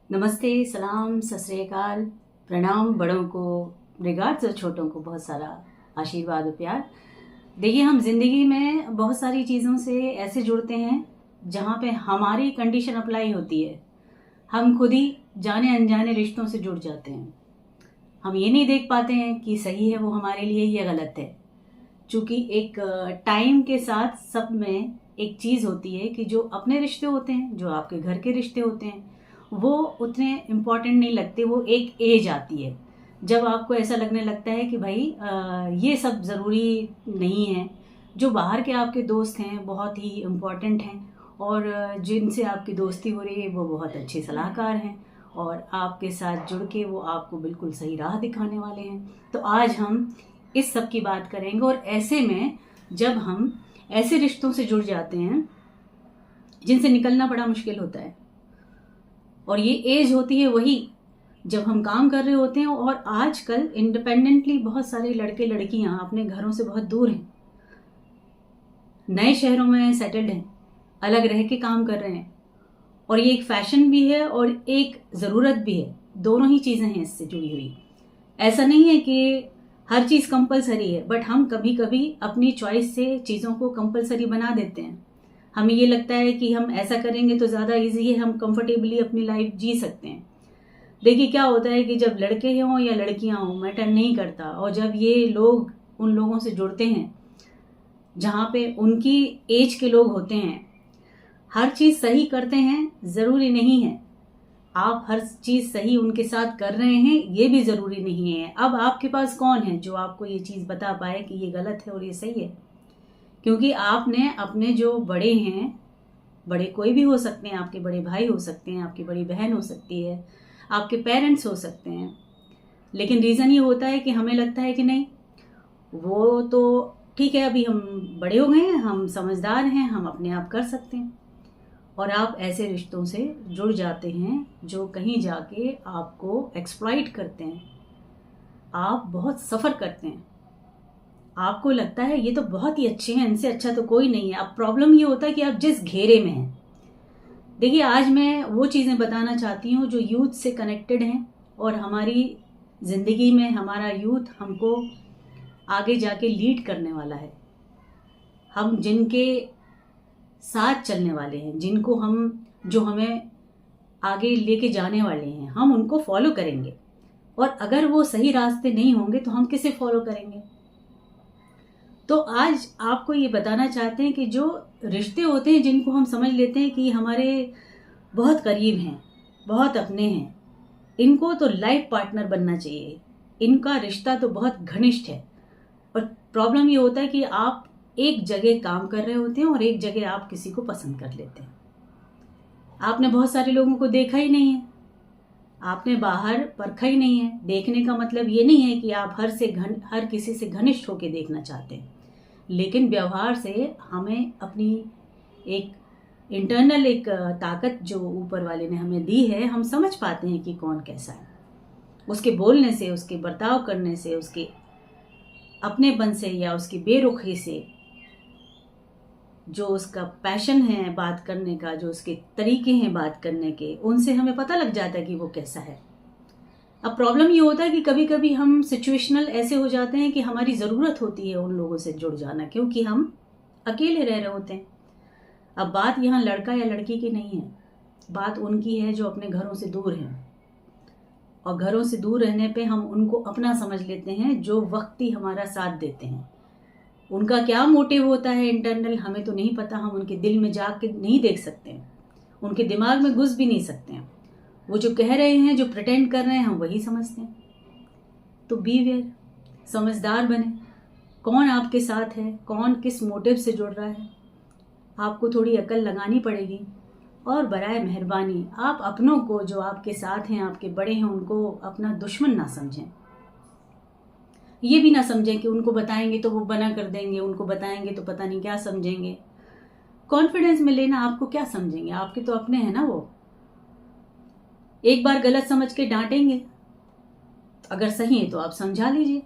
नमस्ते, सलाम, सत श्री अकाल, प्रणाम बड़ों को, रिगार्ड्स और छोटों को बहुत सारा आशीर्वाद और प्यार। देखिए, हम जिंदगी में बहुत सारी चीज़ों से ऐसे जुड़ते हैं जहाँ पे हमारी कंडीशन अप्लाई होती है। हम खुद ही जाने अनजाने रिश्तों से जुड़ जाते हैं। हम ये नहीं देख पाते हैं कि सही है वो हमारे लिए या गलत है। चूँकि एक टाइम के साथ सब में एक चीज़ होती है कि जो अपने रिश्ते होते हैं, जो आपके घर के रिश्ते होते हैं, वो उतने इम्पोर्टेंट नहीं लगते। वो एक एज आती है जब आपको ऐसा लगने लगता है कि भाई ये सब ज़रूरी नहीं है। जो बाहर के आपके दोस्त हैं बहुत ही इम्पोर्टेंट हैं, और जिनसे आपकी दोस्ती हो रही है वो बहुत अच्छे सलाहकार हैं, और आपके साथ जुड़ के वो आपको बिल्कुल सही राह दिखाने वाले हैं। तो आज हम इस सब की बात करेंगे। और ऐसे में जब हम ऐसे रिश्तों से जुड़ जाते हैं जिनसे निकलना बड़ा मुश्किल होता है, और ये एज होती है वही जब हम काम कर रहे होते हैं। और आजकल इंडिपेंडेंटली बहुत सारे लड़के लड़कियां अपने घरों से बहुत दूर हैं, नए शहरों में सेटल्ड हैं, अलग रह के काम कर रहे हैं। और ये एक फैशन भी है और एक ज़रूरत भी है, दोनों ही चीज़ें हैं इससे जुड़ी हुई। ऐसा नहीं है कि हर चीज़ कंपलसरी है, बट हम कभी कभी अपनी चॉइस से चीज़ों को कंपलसरी बना देते हैं। हमें ये लगता है कि हम ऐसा करेंगे तो ज़्यादा इजी है, हम कंफर्टेबली अपनी लाइफ जी सकते हैं। देखिए, क्या होता है कि जब लड़के हों या लड़कियां हों, मैटर नहीं करता, और जब ये लोग उन लोगों से जुड़ते हैं जहाँ पे उनकी एज के लोग होते हैं, हर चीज़ सही करते हैं ज़रूरी नहीं है। आप हर चीज़ सही उनके साथ कर रहे हैं ये भी ज़रूरी नहीं है। अब आपके पास कौन है जो आपको ये चीज़ बता पाए कि ये गलत है और ये सही है? क्योंकि आपने अपने जो बड़े हैं, बड़े कोई भी हो सकते हैं, आपके बड़े भाई हो सकते हैं, आपकी बड़ी बहन हो सकती है, आपके पेरेंट्स हो सकते हैं, लेकिन रीज़न ये होता है कि हमें लगता है कि नहीं, वो तो ठीक है, अभी हम बड़े हो गए हैं, हम समझदार हैं, हम अपने आप कर सकते हैं। और आप ऐसे रिश्तों से जुड़ जाते हैं जो कहीं जाके आपको एक्सप्लॉइट करते हैं। आप बहुत सफ़र करते हैं, आपको लगता है ये तो बहुत ही अच्छे हैं, इनसे अच्छा तो कोई नहीं है। अब प्रॉब्लम ये होता है कि आप जिस घेरे में हैं। देखिए, आज मैं वो चीज़ें बताना चाहती हूँ जो यूथ से कनेक्टेड हैं, और हमारी ज़िंदगी में हमारा यूथ हमको आगे जाके लीड करने वाला है। हम जिनके साथ चलने वाले हैं, जिनको हम जो हमें आगे लेके जाने वाले हैं, हम उनको फॉलो करेंगे। और अगर वो सही रास्ते नहीं होंगे तो हम किसे फॉलो करेंगे? तो आज आपको ये बताना चाहते हैं कि जो रिश्ते होते हैं जिनको हम समझ लेते हैं कि हमारे बहुत करीब हैं, बहुत अपने हैं, इनको तो लाइफ पार्टनर बनना चाहिए। इनका रिश्ता तो बहुत घनिष्ठ है। और प्रॉब्लम ये होता है कि आप एक जगह काम कर रहे होते हैं और एक जगह आप किसी को पसंद कर लेते हैं। आपने बहुत सारे लोगों को देखा ही नहीं है, आपने बाहर परखा ही नहीं है। देखने का मतलब ये नहीं है कि आप हर किसी से घनिष्ठ होकर देखना चाहते हैं, लेकिन व्यवहार से हमें अपनी एक इंटरनल एक ताकत जो ऊपर वाले ने हमें दी है, हम समझ पाते हैं कि कौन कैसा है। उसके बोलने से, उसके बर्ताव करने से, उसके अपनेपन से या उसकी बेरुखी से, जो उसका पैशन है बात करने का, जो उसके तरीके हैं बात करने के, उनसे हमें पता लग जाता है कि वो कैसा है। अब प्रॉब्लम ये होता है कि कभी कभी हम सिचुएशनल ऐसे हो जाते हैं कि हमारी ज़रूरत होती है उन लोगों से जुड़ जाना, क्योंकि हम अकेले रह रहे होते हैं। अब बात यहाँ लड़का या लड़की की नहीं है, बात उनकी है जो अपने घरों से दूर हैं। और घरों से दूर रहने पे हम उनको अपना समझ लेते हैं, जो वक्ती हमारा साथ देते हैं। उनका क्या मोटिव होता है इंटरनल हमें तो नहीं पता, हम उनके दिल में जाके नहीं देख सकते हैं, उनके दिमाग में घुस भी नहीं सकते हैं। वो जो कह रहे हैं, जो प्रिटेंड कर रहे हैं, हम वही समझते हैं। तो बी वेयर, समझदार बने। कौन आपके साथ है, कौन किस मोटिव से जुड़ रहा है, आपको थोड़ी अकल लगानी पड़ेगी। और बराए मेहरबानी आप अपनों को, जो आपके साथ हैं, आपके बड़े हैं, उनको अपना दुश्मन ना समझें। ये भी ना समझें कि उनको बताएंगे तो वो बना कर देंगे, उनको बताएंगे तो पता नहीं क्या समझेंगे। कॉन्फिडेंस में लेना, आपको क्या समझेंगे, आपके तो अपने हैं ना। वो एक बार गलत समझ के डांटेंगे, अगर सही है तो आप समझा लीजिए,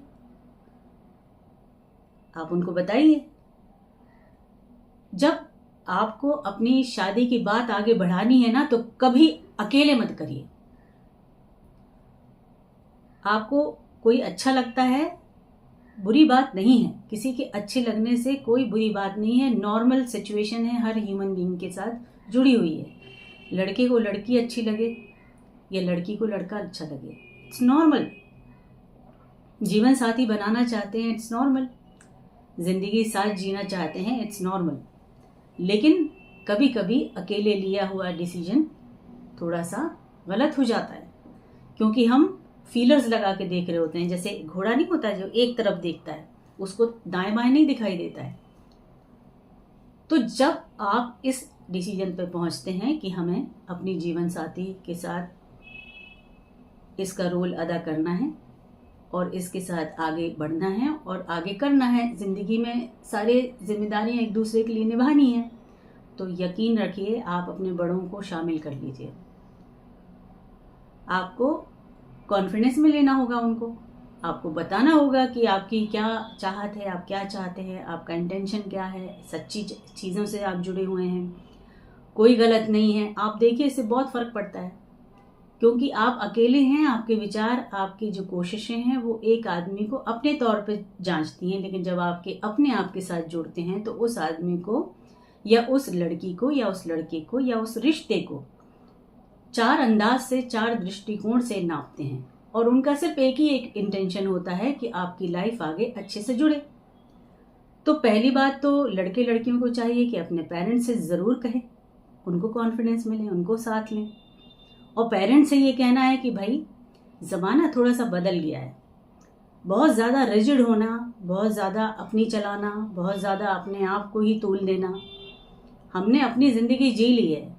आप उनको बताइए। जब आपको अपनी शादी की बात आगे बढ़ानी है ना, तो कभी अकेले मत करिए। आपको कोई अच्छा लगता है, बुरी बात नहीं है, किसी के अच्छे लगने से कोई बुरी बात नहीं है, नॉर्मल सिचुएशन है, हर ह्यूमन बीइंग के साथ जुड़ी हुई है। लड़के को लड़की अच्छी लगे या लड़की को लड़का अच्छा लगे, इट्स नॉर्मल। जीवन साथी बनाना चाहते हैं, इट्स नॉर्मल। जिंदगी साथ जीना चाहते हैं, इट्स नॉर्मल। लेकिन कभी कभी अकेले लिया हुआ डिसीजन थोड़ा सा गलत हो जाता है, क्योंकि हम फीलर्स लगा के देख रहे होते हैं। जैसे घोड़ा नहीं होता जो एक तरफ देखता है, उसको दाएं बाएं नहीं दिखाई देता है। तो जब आप इस डिसीजन पर पहुंचते हैं कि हमें अपनी जीवन साथी के साथ इसका रोल अदा करना है और इसके साथ आगे बढ़ना है और आगे करना है, जिंदगी में सारे जिम्मेदारियां एक दूसरे के लिए निभानी है, तो यकीन रखिए आप अपने बड़ों को शामिल कर लीजिए। आपको कॉन्फिडेंस में लेना होगा उनको, आपको बताना होगा कि आपकी क्या चाहत है, आप क्या चाहते हैं, आपका इंटेंशन क्या है, सच्ची चीज़ों से आप जुड़े हुए हैं, कोई गलत नहीं है। आप देखिए, इससे बहुत फ़र्क पड़ता है, क्योंकि आप अकेले हैं, आपके विचार, आपकी जो कोशिशें हैं वो एक आदमी को अपने तौर पे जांचती हैं, लेकिन जब आपके अपने आप के साथ जुड़ते हैं तो उस आदमी को या उस लड़की को या उस लड़के को या उस रिश्ते को 4 अंदाज से, 4 दृष्टिकोण से नापते हैं, और उनका सिर्फ एक ही एक इंटेंशन होता है कि आपकी लाइफ आगे अच्छे से जुड़े। तो पहली बात तो लड़के लड़कियों को चाहिए कि अपने पेरेंट्स से ज़रूर कहें, उनको कॉन्फिडेंस मिले, उनको साथ लें। और पेरेंट्स से ये कहना है कि भाई ज़माना थोड़ा सा बदल गया है, बहुत ज़्यादा रिजिड होना, बहुत ज़्यादा अपनी चलाना, बहुत ज़्यादा अपने आप को ही तोल देना, हमने अपनी ज़िंदगी जी ली है।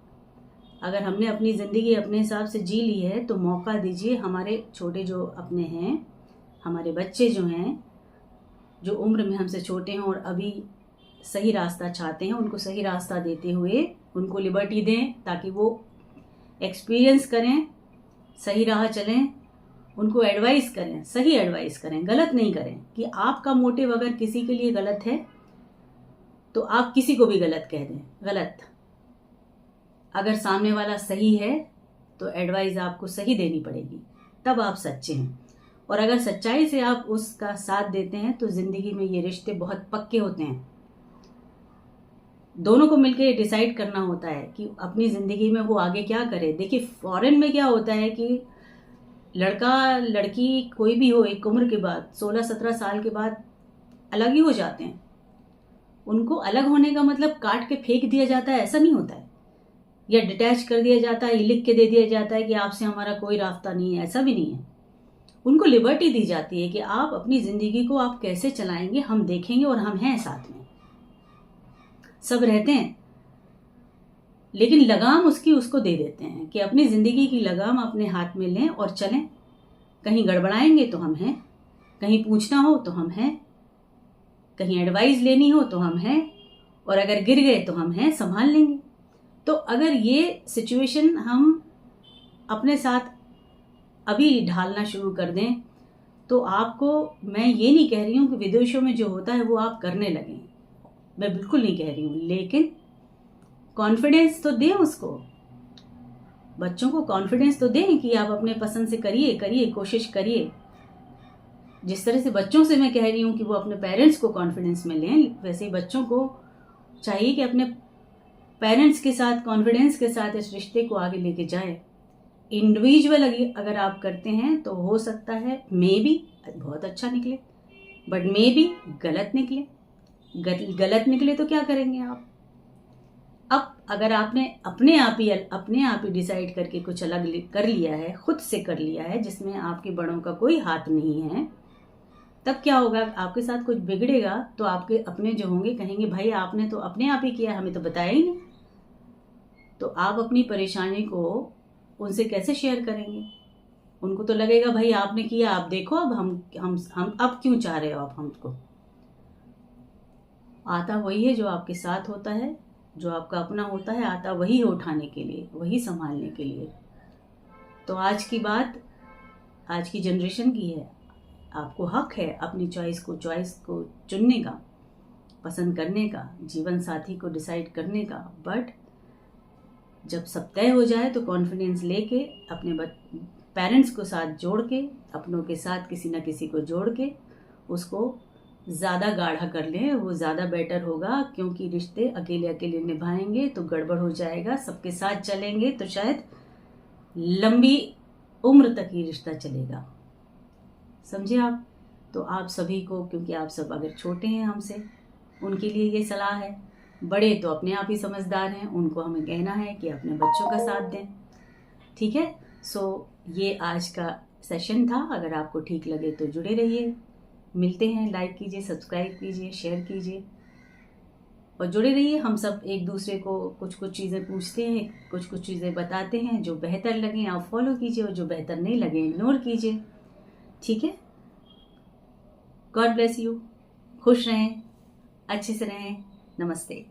अगर हमने अपनी ज़िंदगी अपने हिसाब से जी ली है तो मौका दीजिए हमारे छोटे जो अपने हैं, हमारे बच्चे जो हैं, जो उम्र में हमसे छोटे हैं और अभी सही रास्ता चाहते हैं, उनको सही रास्ता देते हुए उनको लिबर्टी दें, ताकि वो एक्सपीरियंस करें, सही राह चलें, उनको एडवाइस करें, सही एडवाइस करें, गलत नहीं करें। कि आपका मोटिव अगर किसी के लिए गलत है तो आप किसी को भी गलत कह दें, गलत। अगर सामने वाला सही है तो एडवाइस आपको सही देनी पड़ेगी, तब आप सच्चे हैं। और अगर सच्चाई से आप उसका साथ देते हैं तो जिंदगी में ये रिश्ते बहुत पक्के होते हैं। दोनों को मिलकर डिसाइड करना होता है कि अपनी जिंदगी में वो आगे क्या करे। देखिए, फॉरेन में क्या होता है कि लड़का लड़की कोई भी हो, एक उम्र के बाद 16-17 साल के बाद अलग ही हो जाते हैं। उनको अलग होने का मतलब काट के फेंक दिया जाता है, ऐसा नहीं होता है, या डिटैच कर दिया जाता है, लिख के दे दिया जाता है कि आपसे हमारा कोई रास्ता नहीं है, ऐसा भी नहीं है। उनको लिबर्टी दी जाती है कि आप अपनी जिंदगी को आप कैसे चलाएंगे, हम देखेंगे और हम हैं साथ में, सब रहते हैं। लेकिन लगाम उसको दे देते हैं कि अपनी जिंदगी की लगाम अपने हाथ में लें और चलें। कहीं गड़बड़ाएंगे तो हम हैं, कहीं पूछना हो तो हम हैं, कहीं एडवाइस लेनी हो तो हम हैं, और अगर गिर गए तो हम हैं, संभाल लेंगे। तो अगर ये सिचुएशन हम अपने साथ अभी ढालना शुरू कर दें तो आपको, मैं ये नहीं कह रही हूँ कि विदेशों में जो होता है वो आप करने लगें, मैं बिल्कुल नहीं कह रही हूँ, लेकिन कॉन्फिडेंस तो दें उसको, बच्चों को कॉन्फिडेंस तो दें कि आप अपने पसंद से करिए, कोशिश करिए। जिस तरह से बच्चों से मैं कह रही हूँ कि वो अपने पेरेंट्स को कॉन्फिडेंस में लें, वैसे ही बच्चों को चाहिए कि अपने पेरेंट्स के साथ कॉन्फिडेंस के साथ इस रिश्ते को आगे लेके जाए। इंडिविजुअल अगर आप करते हैं तो हो सकता है मे बी बहुत अच्छा निकले, बट मे बी गलत निकले। गलत निकले तो क्या करेंगे आप? अब अगर आपने अपने आप ही डिसाइड करके कुछ अलग कर लिया है, खुद से कर लिया है, जिसमें आपके बड़ों का कोई हाथ नहीं है, तब क्या होगा? आपके साथ कुछ बिगड़ेगा तो आपके अपने जो होंगे कहेंगे भाई आपने तो अपने आप ही किया, हमें तो बताया ही नहीं। तो आप अपनी परेशानी को उनसे कैसे शेयर करेंगे? उनको तो लगेगा भाई आपने किया, आप देखो अब हम अब क्यों चाह रहे हो आप हमको। आता वही है जो आपके साथ होता है, जो आपका अपना होता है, आता वही है उठाने के लिए, वही संभालने के लिए। तो आज की बात आज की जनरेशन की है। आपको हक है अपनी चॉइस को चुनने का, पसंद करने का, जीवन साथी को डिसाइड करने का। बट जब सब तय हो जाए तो कॉन्फिडेंस लेके अपने पेरेंट्स को साथ जोड़ के, अपनों के साथ किसी न किसी को जोड़ के उसको ज़्यादा गाढ़ा कर लें, वो ज़्यादा बेटर होगा। क्योंकि रिश्ते अकेले अकेले निभाएंगे तो गड़बड़ हो जाएगा, सबके साथ चलेंगे तो शायद लंबी उम्र तक ही रिश्ता चलेगा। समझे आप? तो आप सभी को, क्योंकि आप सब अगर छोटे हैं हमसे, उनके लिए ये सलाह है। बड़े तो अपने आप ही समझदार हैं, उनको हमें कहना है कि अपने बच्चों का साथ दें। ठीक है? सो ये आज का सेशन था। अगर आपको ठीक लगे तो जुड़े रहिए। मिलते हैं, लाइक कीजिए, सब्सक्राइब कीजिए, शेयर कीजिए और जुड़े रहिए। हम सब एक दूसरे को कुछ कुछ चीज़ें पूछते हैं, कुछ कुछ चीज़ें बताते हैं। जो बेहतर लगें आप फॉलो कीजिए और जो बेहतर नहीं लगे इग्नोर कीजिए। ठीक है? God bless you. खुश रहें, अच्छे से रहें। नमस्ते।